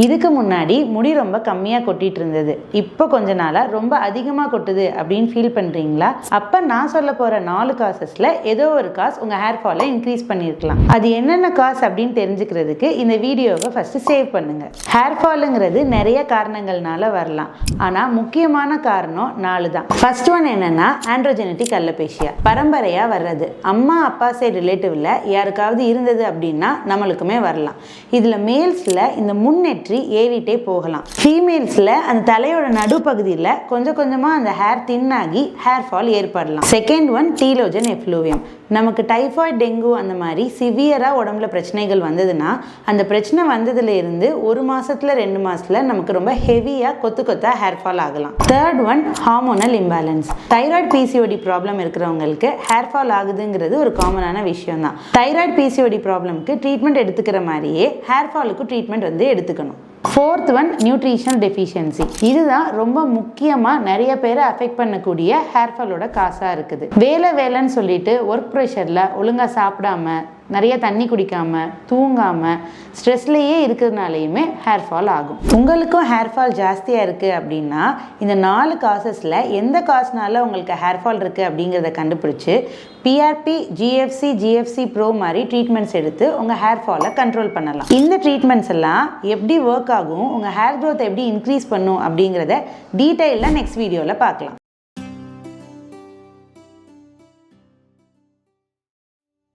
இதுக்கு முன்னாடி முடி ரொம்ப கம்மியாக கொட்டிட்டு இருந்தது. இப்போ கொஞ்ச நாளாக ரொம்ப அதிகமாக கொட்டுது அப்படின்னு ஃபீல் பண்ணுறீங்களா? அப்போ நான் சொல்ல போகிற 4 காசஸில் ஏதோ ஒரு காசு உங்கள் ஹேர் ஃபாலை இன்க்ரீஸ் பண்ணியிருக்கலாம். அது என்னென்ன காசு அப்படின்னு தெரிஞ்சுக்கிறதுக்கு இந்த வீடியோவை ஃபஸ்ட்டு சேவ் பண்ணுங்கள். ஹேர் ஃபாலுங்கிறது நிறைய காரணங்கள்னால வரலாம். ஆனால் முக்கியமான காரணம் 4 தான். ஃபர்ஸ்ட் ஒன் என்னென்னா ஆண்ட்ரோஜெனட்டிக் அலோபேஷியா. பரம்பரையாக வர்றது. அம்மா அப்பா சைடு ரிலேட்டிவில் யாருக்காவது இருந்தது அப்படின்னா நம்மளுக்குமே வரலாம். இதில் மேல்ஸில் இந்த முன்னேற்ற ஏறிட்டே போகலாம். ஃபீமேல்ஸ்ல அந்த தலையோட நடுப்பகுதியில் கொஞ்சம் கொஞ்சமா அந்த ஹேர் தின் ஆகி ஹேர் ஃபால் ஏற்படலாம். Second one telogen effluvium. நமக்கு டைஃபாய்டு, டெங்கு அந்த மாதிரி சிவியரா உடம்புல பிரச்சனைகள் வந்ததுன்னா அந்த பிரச்சனை வந்ததுல இருந்து 1 மாசத்துல 2 மாசத்துல நமக்கு ரொம்ப ஹெவியா கொத்தா ஹேர் ஃபால் ஆகலாம். Third one hormonal imbalance. Thyroid PCOD problem இருக்கிறவங்களுக்கு ஹேர் ஃபால் ஆகுதுங்கிறது ஒரு காமனான விஷயம் தான். தைராய்டு பிசிஓடி ப்ராப்ளம்க்கு ட்ரீட்மெண்ட் எடுத்துக்கிற மாதிரியே ஹேர் ஃபாலுக்கு ட்ரீட்மெண்ட் எடுத்துக்கணும். Fourth one nutritional deficiency. இதுதான் ரொம்ப முக்கியமாக நிறைய பேரை அஃபெக்ட் பண்ணக்கூடிய ஹேர் ஃபாலோட காசாக இருக்குது. வேலைன்னு சொல்லிட்டு ஒர்க் ப்ரெஷரில் ஒழுங்காக சாப்பிடாம, நிறைய தண்ணி குடிக்காம, தூங்காம, ஸ்ட்ரெஸ்லேயே இருக்கிறதுனாலையுமே ஹேர் ஃபால் ஆகும். உங்களுக்கும் ஹேர் ஃபால் ஜாஸ்தியாக இருக்குது அப்படின்னா இந்த 4 காசஸில் எந்த காசுனால உங்களுக்கு ஹேர் ஃபால் இருக்குது அப்படிங்கிறத கண்டுபிடிச்சி PRP, GFC, GFC Pro மாதிரி ட்ரீட்மெண்ட்ஸ் எடுத்து உங்கள் ஹேர் ஃபாலை கண்ட்ரோல் பண்ணலாம். இந்த ட்ரீட்மெண்ட்ஸ் எல்லாம் எப்படி ஒர்க் ஆகும், உங்கள் ஹேர் க்ரோத் எப்படி இன்க்ரீஸ் பண்ணும் அப்படிங்கிறத டீட்டெயிலாக நெக்ஸ்ட் வீடியோவில் பார்க்கலாம்.